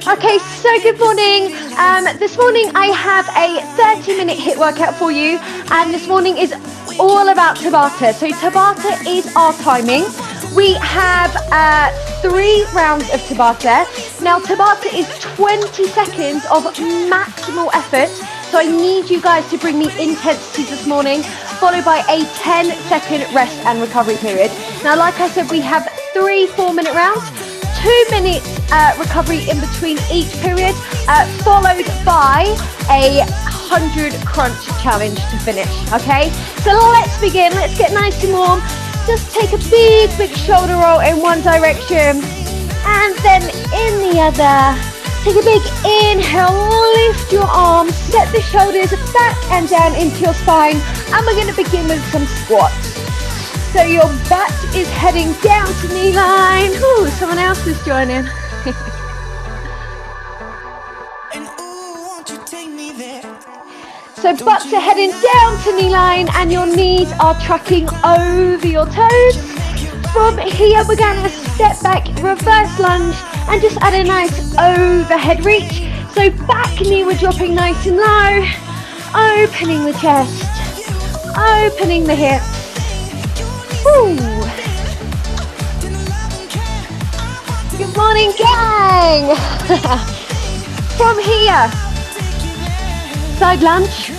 Okay, so good morning. This morning I have a 30-minute HIIT workout for you, and this morning is all about Tabata. So Tabata is our timing. We have 3 rounds of Tabata. Now Tabata is 20 seconds of maximal effort, so I need you guys to bring me intensity this morning, followed by a 10-second rest and recovery period. Now, like I said, we have 3 4-minute rounds, 2 minutes recovery in between each period, followed by a 100 crunch challenge to finish, okay? So let's begin, let's get nice and warm. Just take a big shoulder roll in one direction, and then in the other. Take a big inhale, lift your arms, set the shoulders back and down into your spine, and we're going to begin with some squats. So your butt is heading down to knee line. Ooh, someone else is joining. So butts are heading down to knee line and your knees are tracking over your toes. From here, we're going to step back, reverse lunge, and just add a nice overhead reach. So back knee, we're dropping nice and low, opening the chest, opening the hips. Woo. Good morning, gang. From here, side lunge,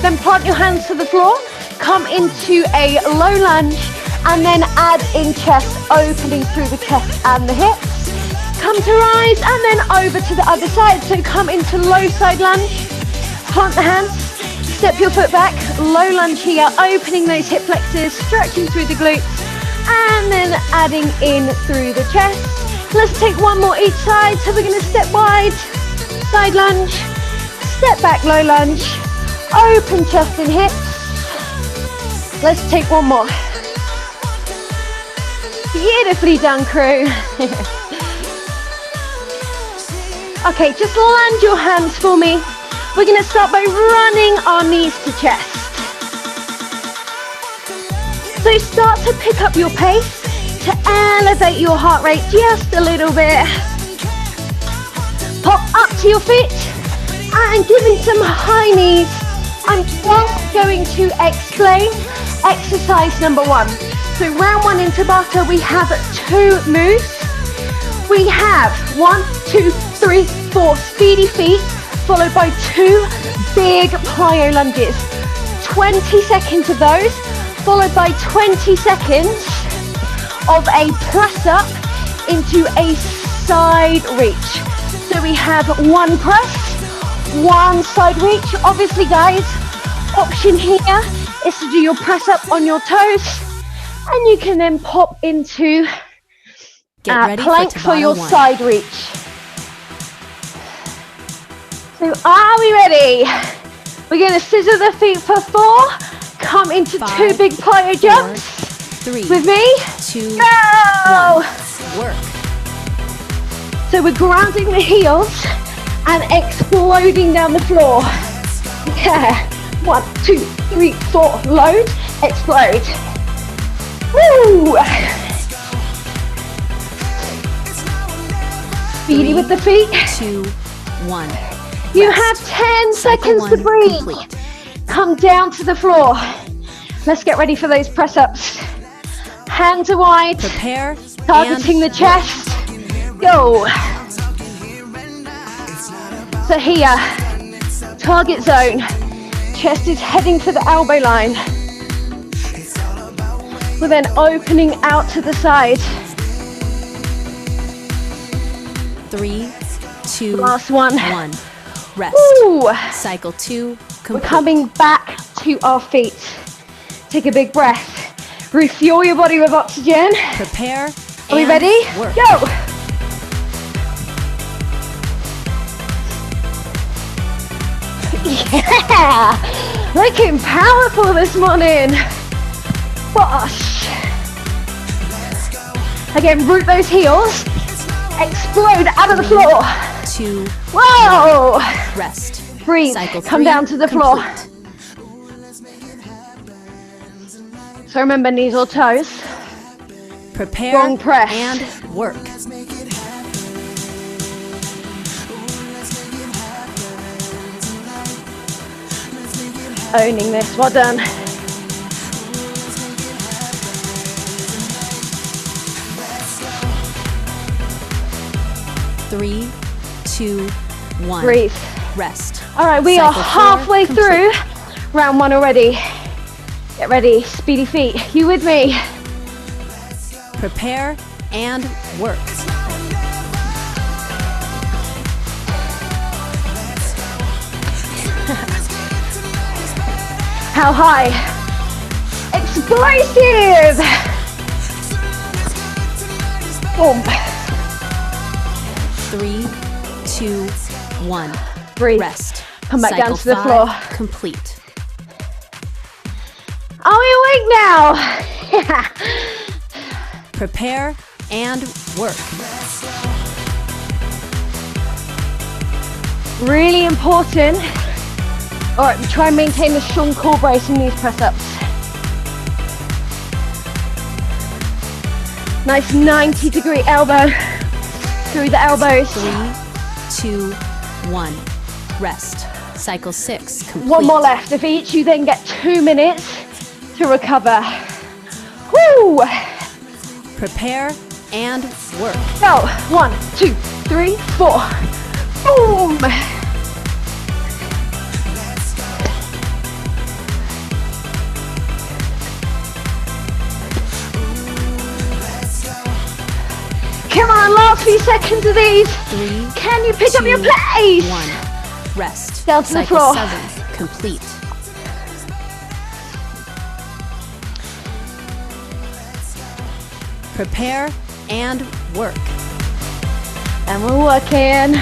then plant your hands to the floor, come into a low lunge, and then add in chest, opening through the chest and the hips. Come to rise and then over to the other side. So come into low side lunge, plant the hands, step your foot back, low lunge here, opening those hip flexors, stretching through the glutes, and then adding in through the chest. Let's take one more each side. So we're going to step wide, side lunge, step back, low lunge, open chest and hips. Let's take one more. Beautifully done, crew. Okay, just land your hands for me. We're going to start by running our knees to chest. So start to pick up your pace to elevate your heart rate just a little bit. Pop up to your feet and giving some high knees. I'm just going to explain exercise number 1. So round 1 in Tabata, we have 2 moves. We have 1, 2, 3, 4 speedy feet, followed by 2 big plyo lunges. 20 seconds of those, followed by 20 seconds of a press up into a side reach. So we have 1 press, 1 side reach. Obviously, guys, option here is to do your press up on your toes, and you can then pop into plank for your side reach. So are we ready? We're going to scissor the feet for 4. Come into 2 big plyo jumps. 3, with me. 2, go! 1. Work. So we're grounding the heels and exploding down the floor. Yeah. 1, 2, 3, 4. Load, explode. Woo! Speedy with the feet. 2, 1. You have 10 seconds to breathe. Complete. Come down to the floor. Let's get ready for those press ups. Hands are wide. Prepare. Targeting the chest. Go. So here, target zone. Chest is heading for the elbow line. We're then opening out to the side. 3, 2, Last one. 1. Rest. Ooh. Cycle 2 complete. We're coming back to our feet. Take a big breath. Refuel your body with oxygen. Prepare. Are we ready? Work. Go! Yeah! Looking powerful this morning. Bosh. Again, root those heels. Explode out of the floor. 2. Whoa! Rest. Breathe. Cycle Come 3 down to the floor. complete. So remember, knees or toes. Prepare Long press. and work. Owning this. Well done. Three, two, one. Breathe. Rest. All right, we are Cycle 4 halfway through complete. round 1 already. Get ready, speedy feet. You with me? Prepare and work. How high? Explosive! Boom. 3, 2, 1. Breathe. Rest. Come back Cycle down to the 5 floor. complete. Are we awake now? Prepare and work. Really important. All right, try and maintain the strong core brace in these press-ups. Nice 90-degree elbow through the elbows. 3, 2, 1. Rest. Cycle 6 complete. One more left of each. You then get 2 minutes to recover. Woo! Prepare and work. Go. 1, 2, 3, 4. Boom! Come on, last few seconds of these. 3, Can you pick up 2, your pace? 1. Rest. Down to the Cycle floor. 7 complete. Prepare and work. And we're working.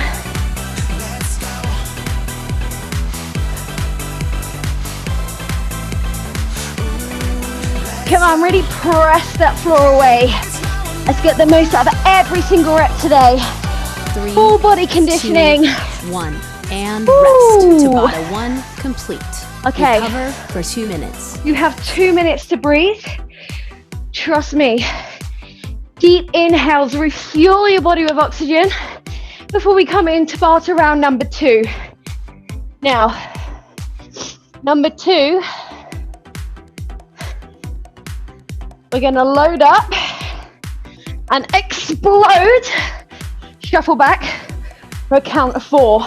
Come on, really press that floor away. Let's get the most out of every single rep today. 3, Full body conditioning. 2, 1. And Ooh. rest. Tabata 1 complete. Okay. Recover for 2 minutes. You have 2 minutes to breathe. Trust me. Deep inhales, refuel your body with oxygen before we come into Tabata round number 2. Now, number 2, we're gonna load up and explode. Shuffle back for a count of 4.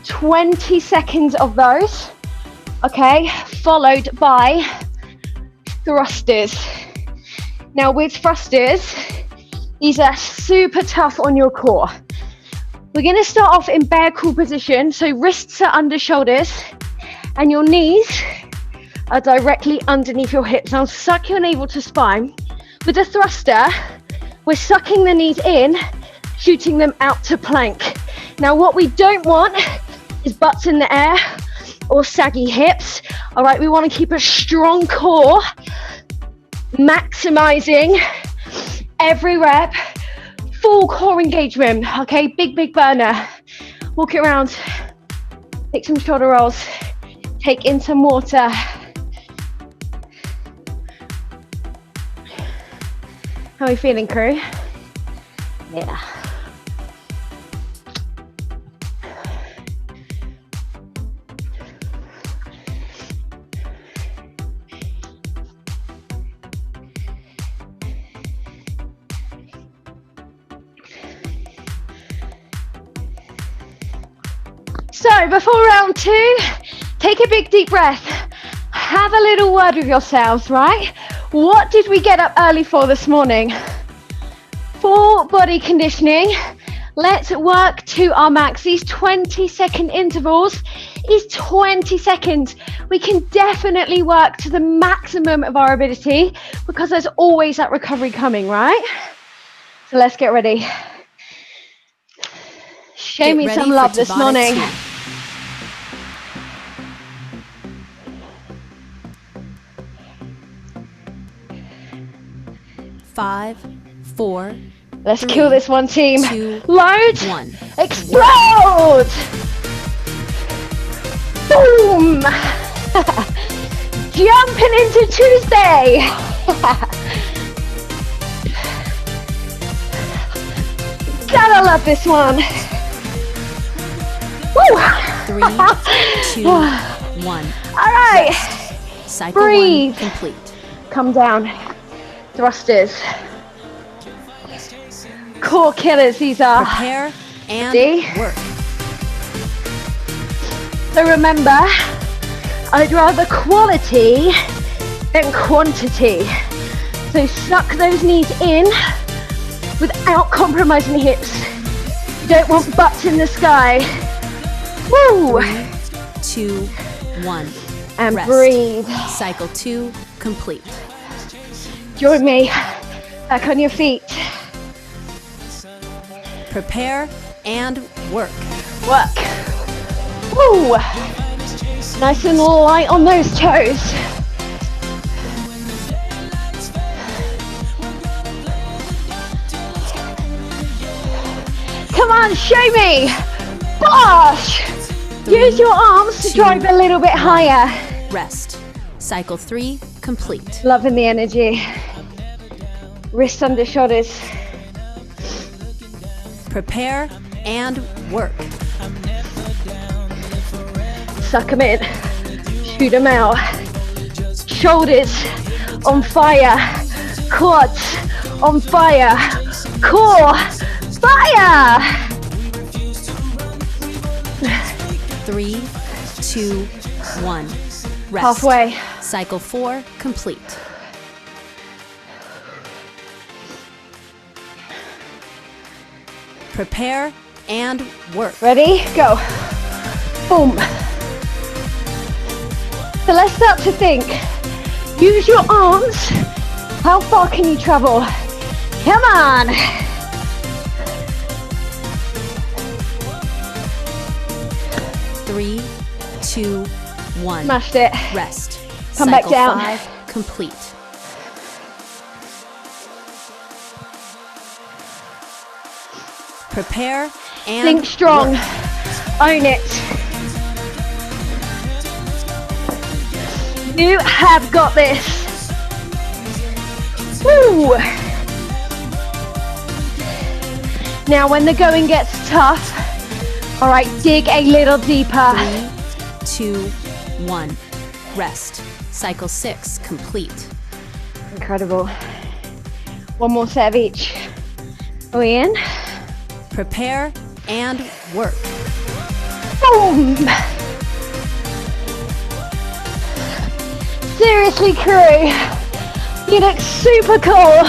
20 seconds of those, okay, followed by thrusters. Now with thrusters, these are super tough on your core. We're gonna start off in bear crawl position, so wrists are under shoulders and your knees are directly underneath your hips. Now suck your navel to spine. With a thruster, we're sucking the knees in, shooting them out to plank. Now what we don't want is butts in the air or saggy hips. All right, we want to keep a strong core, maximizing every rep, full core engagement. Okay, big burner. Walk it around, take some shoulder rolls, take in some water. How are we feeling, crew? Yeah. So before round 2, take a big deep breath. Have a little word with yourselves, right? What did we get up early for this morning? Full body conditioning. Let's work to our max. These 20-second intervals is 20 seconds. We can definitely work to the maximum of our ability because there's always that recovery coming, right? So let's get ready. Show me some love this morning. 5, 4. Let's kill this one, team. 2, Load. 1. Explode. Boom. Jumping into Tuesday. Gotta love this one. Woo. 3, 2, 1. All right. Rest. Cycle Breathe. 1 complete. Come down. Thrusters. Core killers, these are. Prepare and Ready? work. So remember, I'd rather quality than quantity. So suck those knees in without compromising the hips. You don't want butts in the sky. Woo! 3, 2, 1. And Rest. breathe. Cycle 2 complete. Join me. Back on your feet. Prepare and work. Work. Woo! Nice and light on those toes. Come on, show me. Bosh! Use your arms to drive a little bit higher. Rest. Cycle 3 complete. Loving the energy. Wrists under shoulders. Prepare and work. Suck them in. Shoot them out. Shoulders on fire. Quads on fire. Core fire. 3, 2, 1. Rest. Halfway. Cycle 4 complete. Prepare and work. Ready? Go. Boom. So let's start to think. Use your arms. How far can you travel? Come on. Three, 2, 1. Smashed it. Rest. Come back Cycle down. 5 complete. Prepare and Think strong. work. Own it. You have got this. Woo! Now when the going gets tough, all right, dig a little deeper. 3, 2, 1. Rest. Cycle 6 complete. Incredible. One more set of each. Are we in? Prepare and work. Boom! Seriously, crew, you look super cool.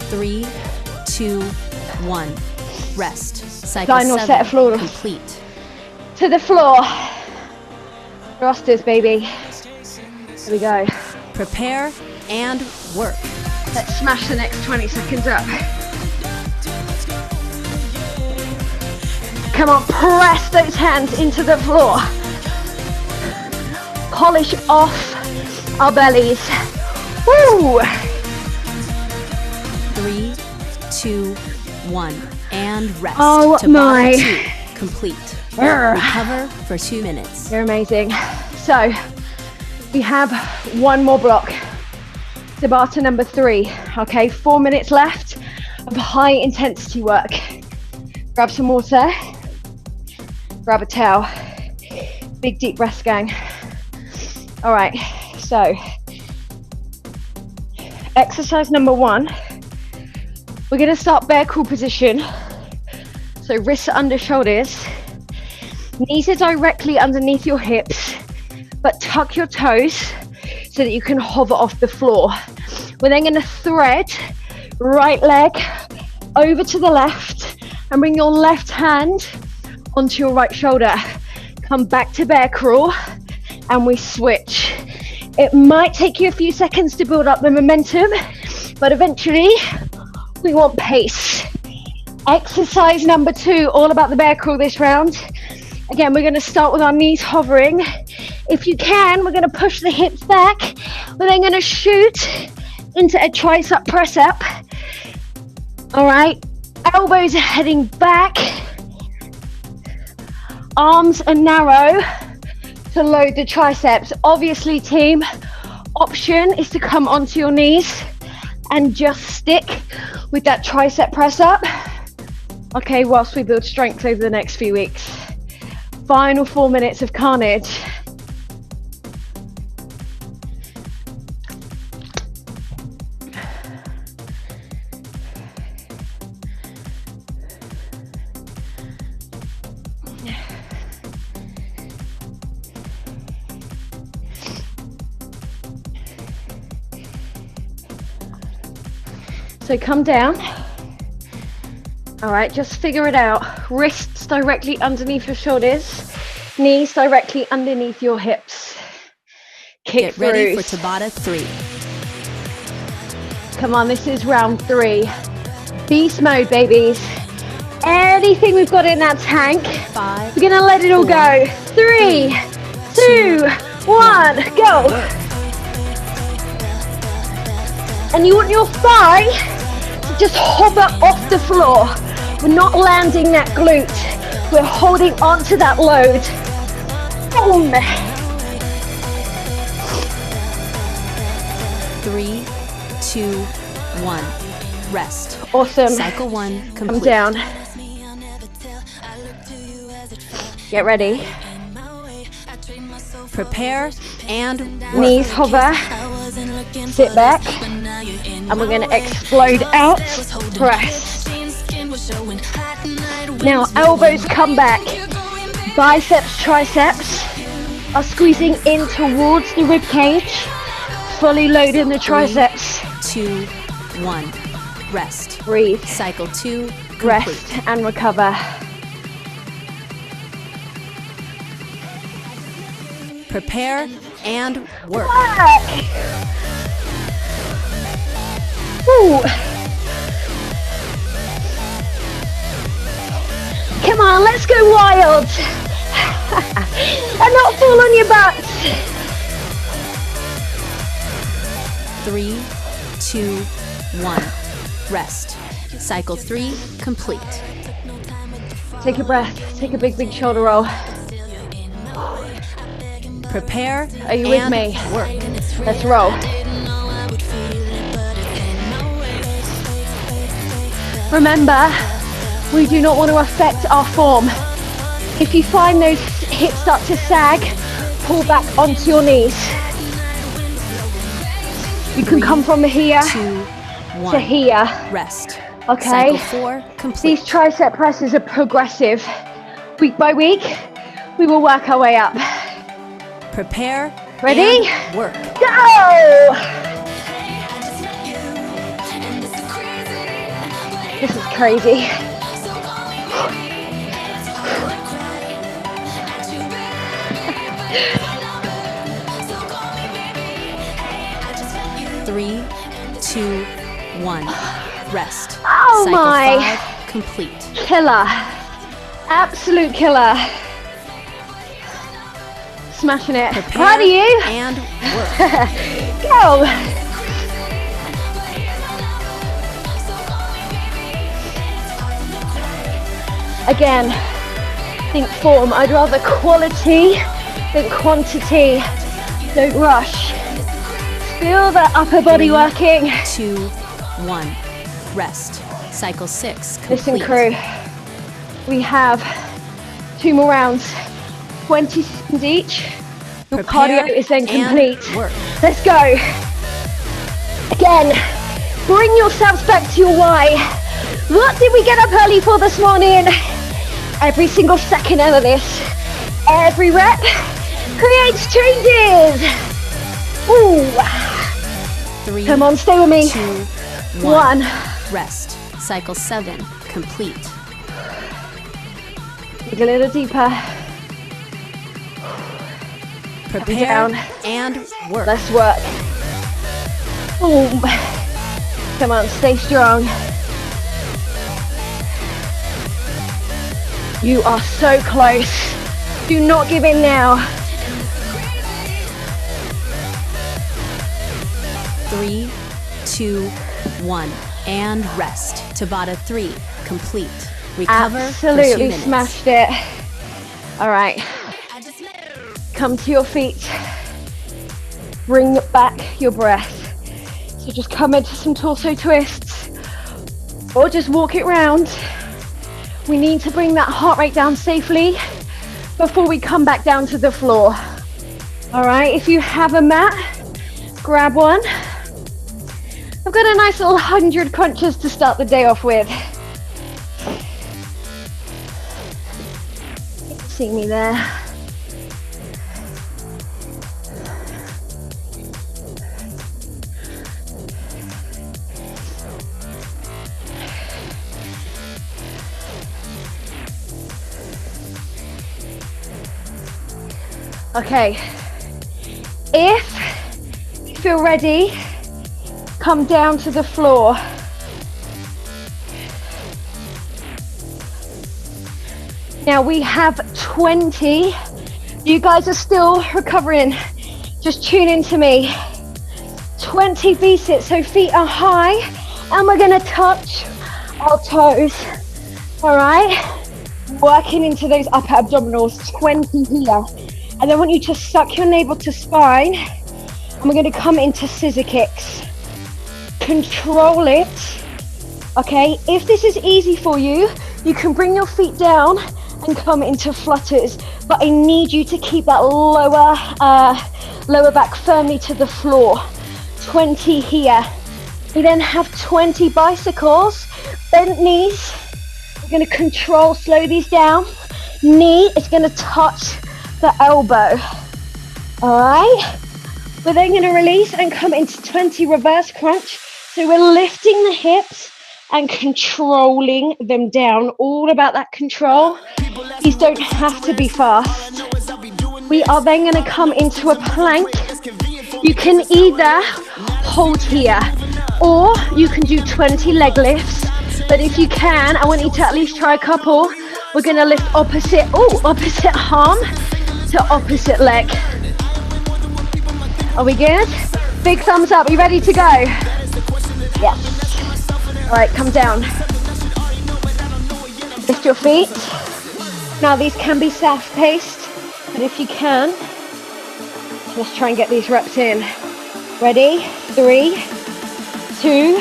3, 2, 1. Rest. Cycle Final 7 set of floor. complete. To the floor. Thrusters, baby. Here we go. Prepare and work. Let's smash the next 20 seconds up. Come on, press those hands into the floor. Polish off our bellies. Woo! 3, 2, 1. And rest. Oh Tabata my. 2 complete. Recover for 2 minutes. You're amazing. So, we have one more block. Tabata number 3. Okay, 4 minutes left of high intensity work. Grab some water. Grab a towel. Big deep breaths, gang. All right, so exercise number 1. We're gonna start bear crawl position. So wrists are under shoulders. Knees are directly underneath your hips, but tuck your toes so that you can hover off the floor. We're then gonna thread right leg over to the left and bring your left hand onto your right shoulder. Come back to bear crawl and we switch. It might take you a few seconds to build up the momentum, but eventually we want pace. Exercise number 2, all about the bear crawl this round. Again, we're gonna start with our knees hovering. If you can, we're gonna push the hips back. We're then gonna shoot into a tricep press up. All right, elbows are heading back. Arms are narrow to load the triceps. Obviously, team, option is to come onto your knees and just stick with that tricep press up. Okay, whilst we build strength over the next few weeks. Final 4 minutes of carnage. So come down. All right, just figure it out. Wrists directly underneath your shoulders, knees directly underneath your hips. Kick Get ready throughs. for Tabata 3. Come on, this is round 3. Beast mode, babies. Anything we've got in that tank, 5. we're gonna let it all go. 3, 2, 1, go. And you want your thigh to just hover off the floor. We're not landing that glute. We're holding onto that load. Boom. 3, 2, 1. Rest. Awesome. Cycle 1 complete. Come down. Get ready. Prepare and work. Knees hover. Sit back. And we're going to explode out. Press. Now elbows come back. Biceps, triceps are squeezing in towards the rib cage. Fully loading the triceps. 3, 2, 1. Rest. Breathe. Cycle 2 complete. Rest and recover. Prepare and work. Work. Ooh. Come on, let's go wild. And not fall on your butts. 3, 2, 1. Rest. Cycle 3 complete. Take a breath. Take a big, big shoulder roll. Prepare Are you with and me? work. Let's roll. Remember, we do not want to affect our form. If you find those hips start to sag, pull back onto your knees. You can come from here 2, 1. to here. Rest. Okay. Cycle 4 complete. These tricep presses are progressive. Week by week, we will work our way up. Prepare. Ready? And work. Go! This is crazy. Three, 2, 1. Rest. Oh Cycle my. 5 complete. Killer. Absolute killer. Smashing it. Prepare Proud of you. and work. Go. Again, think form. I'd rather quality than quantity. Don't rush. Feel that upper body 3, working. 2, 1. Rest. Cycle 6 complete. Listen, crew. We have 2 more rounds. 20 seconds each. Your Prepare cardio is then and complete. work. Let's go. Again, bring yourselves back to your why. What did we get up early for this morning? Every single second out of this, every rep creates changes. Ooh. 3, Come on, stay with me. 2, 1. Rest. Cycle 7 complete. Dig a little deeper. Prepare down. and work. Let's work. Boom. Come on, stay strong. You are so close. Do not give in now. 3, 2, 1. And rest. Tabata 3 complete. Recover for 2 Absolutely minutes. smashed it. All right. Come to your feet. Bring back your breath. So just come into some torso twists or just walk it round. We need to bring that heart rate down safely before we come back down to the floor. All right, if you have a mat, grab one. I've got a nice little 100 crunches to start the day off with. See me there. Okay, if you feel ready, come down to the floor. Now we have 20. You guys are still recovering. Just tune into me. 20 V-sits, so feet are high, and we're gonna touch our toes. All right, working into those upper abdominals, 20 here. And I want you to suck your navel to spine, and we're gonna come into scissor kicks. Control it, okay? If this is easy for you, you can bring your feet down and come into flutters, but I need you to keep that lower back firmly to the floor. 20 here. We then have 20 bicycles, bent knees. We're gonna control, slow these down. Knee is gonna touch the elbow. All right, we're then going to release and come into 20 reverse crunch. So we're lifting the hips and controlling them down. All about that control. These don't have to be fast. We are then going to come into a plank. You can either hold here or you can do 20 leg lifts, but if you can, I want you to at least try a couple. We're going to lift opposite arm to opposite leg. Are we good? Big thumbs up. Are you ready to go? Yes. All right, come down. Lift your feet. Now these can be self-paced, but if you can, let's try and get these reps in. Ready? 3, 2,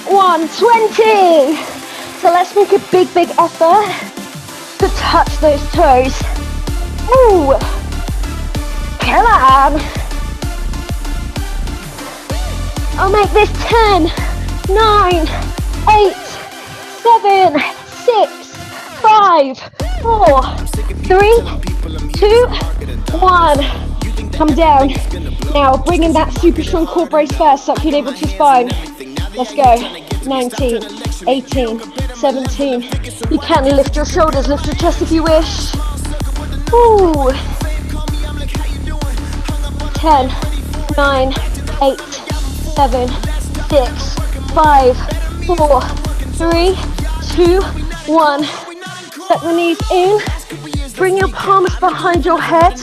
1, 20. So let's make a big effort to touch those toes. Ooh, come on. I'll make this 10, 9, 8, 7, 6, 5, 4, 3, 2, 1. Come down. Now bringing that super strong core brace first, suck your navel to spine. Let's go. 19, 18, 17. You can lift your shoulders, lift your chest if you wish. Ooh. 10, 9, 8, 7, 6, 5, 4, 3, 2, 1. Set the knees in. Bring your palms behind your head.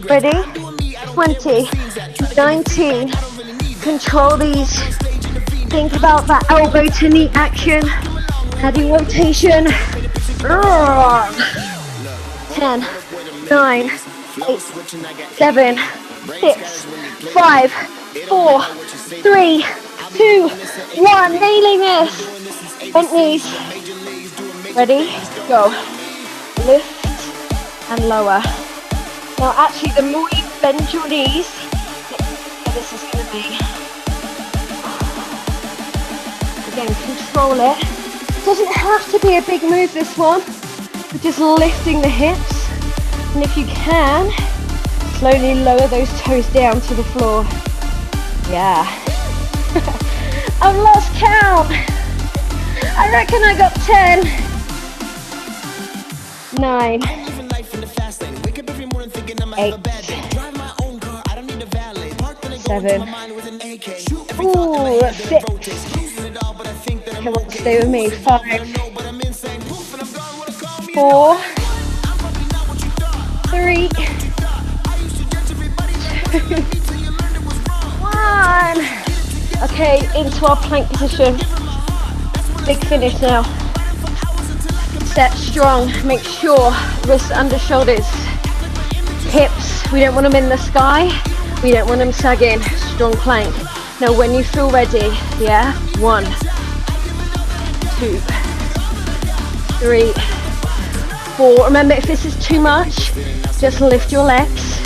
Ready? 20, 19. Control these. Think about that elbow to knee action. Adding rotation. 10, 9, 8, 7, 6, 5, 4, 3, 2, 1. Nailing this. Bent knees. Ready? Go. Lift and lower. Now actually the more you bend your knees, the easier this is going to be. Again, control it. Doesn't have to be a big move, this one. We're just lifting the hips. And if you can, slowly lower those toes down to the floor. Yeah. I've lost count. I reckon I got 10. 9. 8. 7. Ooh, 6. Come on, stay with me. 5. 4. 3. 2. 1. Okay, into our plank position. Big finish now. Set strong. Make sure wrists under shoulders. Hips, we don't want them in the sky. We don't want them sagging. Strong plank. Now when you feel ready, yeah? 1, 2, 3, 4. Remember, if this is too much, just lift your legs,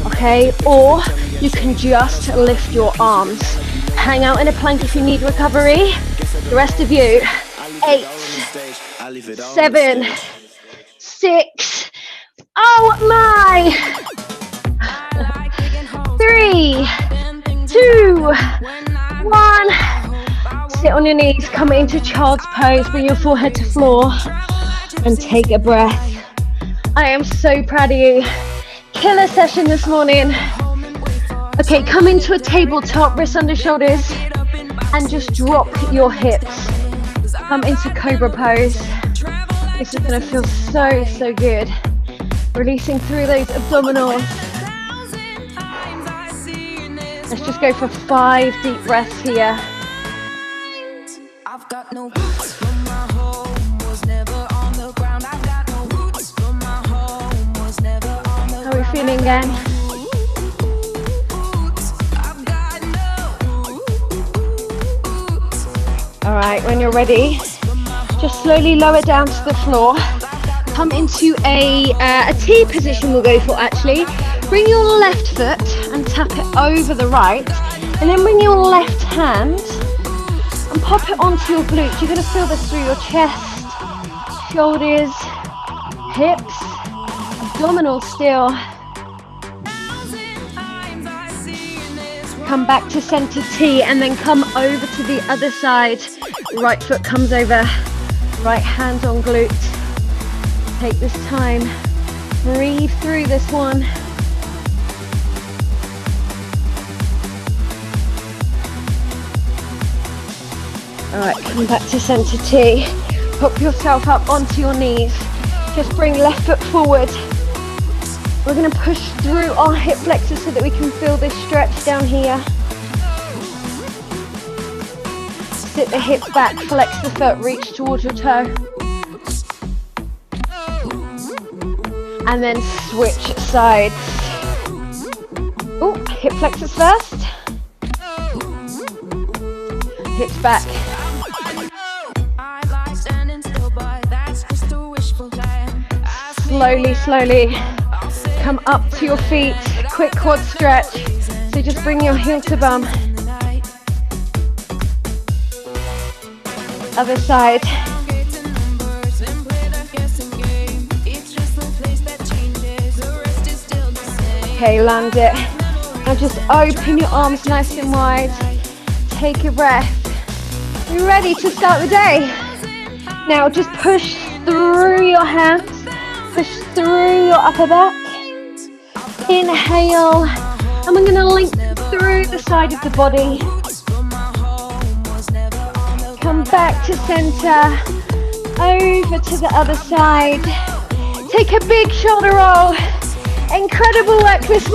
okay? Or you can just lift your arms. Hang out in a plank if you need recovery. The rest of you, 8, 7, 6, oh my, 3, 2, 1. Sit on your knees, come into child's pose, bring your forehead to floor, and take a breath. I am so proud of you. Killer session this morning. Okay, come into a tabletop, wrists under shoulders, and just drop your hips. Come into cobra pose. This is gonna feel so, so good. Releasing through those abdominals. Let's just go for 5 deep breaths here. I've got no roots, but my home was never on the ground. I've got no roots, but my home was never on the ground. How are we feeling, gang? I've got no roots. All right, when you're ready, just slowly lower down to the floor. Come into a T position we'll go for actually. Bring your left foot and tap it over the right. And then bring your left hand and pop it onto your glutes. You're going to feel this through your chest, shoulders, hips, abdominals still. Come back to center T and then come over to the other side. Right foot comes over, right hand on glute. Take this time, breathe through this one. All right, come back to center T. Pop yourself up onto your knees. Just bring left foot forward. We're gonna push through our hip flexors so that we can feel this stretch down here. Sit the hips back, flex the foot, reach towards your toe. And then switch sides. Oh, hip flexors first. Hips back. Slowly, slowly come up to your feet. Quick quad stretch. So just bring your heel to bum. Other side. Okay, land it. Now just open your arms nice and wide. Take a breath. You ready to start the day? Now just push through your hands. Push through your upper back. Inhale. And we're going to link through the side of the body. Come back to center. Over to the other side. Take a big shoulder roll. Incredible work this morning.